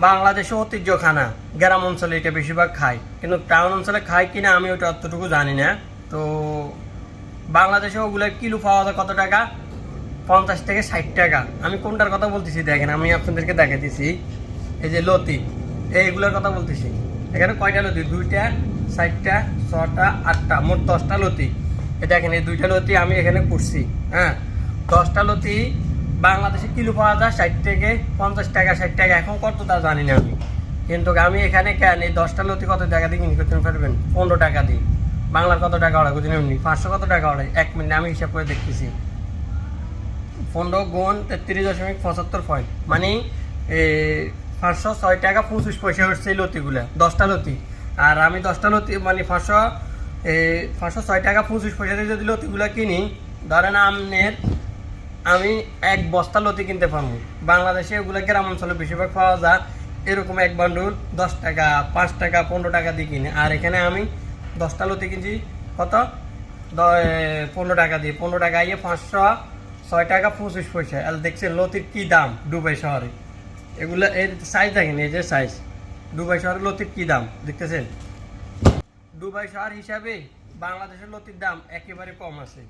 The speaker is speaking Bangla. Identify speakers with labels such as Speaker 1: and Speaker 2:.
Speaker 1: বাংলাদেশে ঐতিহ্য খানা, গ্রাম অঞ্চলে এটা বেশিরভাগ খায়, কিন্তু টাউন অঞ্চলে খায় কিনা আমি ওটা অতটুকু জানি না। তো বাংলাদেশে ওগুলোর কিলো পাওয়া যায় কত টাকা? 50 থেকে 60 টাকা। আমি কোনটার কথা বলতেছি দেখেন, আমি আপনাদেরকে দেখে দিছি। এই যে লতি, এইগুলোর কথা বলতেছি। এখানে কয়টা লতি? 2টা, 4টা, 6টা, 8টা, মোট 10টা লতি। দেখেন এই 2টা লতি আমি এখানে করছি। হ্যাঁ, 10টা লতি বাংলাদেশে কিলো পাওয়া যায় 60 থেকে 50 টাকা, 60 টাকা। এখন কত তা জানি না আমি, কিন্তু আমি এখানে কেন এই 10টা লতি কত টাকা দিয়ে কিনে করতে পারবেন? 15 টাকা দিই। বাংলার কত টাকা ওরা বুঝলেন? এমনি 500 কত টাকা ওরা? 1 মিনিট আমি হিসাব করে দেখতেছি। 15 গুণ 33.75 পয়েন্ট, মানে 506 টাকা 25 পয়সা হচ্ছে এই লতিগুলা, 10টা লতি। আর আমি 10টা লতি মানে 506 টাকা 25 পয়সা দিয়ে যদি লতিগুলা কিনি, ধরেন আমি 1 বস্তা লতি কিনতে পারবো। বাংলাদেশে ওগুলো গ্রাম অঞ্চলে বেশিরভাগ পাওয়া যায় এরকম 1 বান্ডুল 10 টাকা, 5 টাকা, 15 টাকা দিয়ে কিনে। আর এখানে আমি 10টা লতি কিনছি কত? 15 টাকা দিয়ে। 15 টাকা ইয়ে 506 টাকা 25 পয়সা। আর দেখছেন লতির কি দাম দুবাই শহরে? এগুলো এর সাইজ দেখেন, এই যে সাইজ। দুবাই শহরের লতির কি দাম দেখতেছেন? দুবাই শহর হিসাবে বাংলাদেশের লতির দাম একেবারে কম আছে।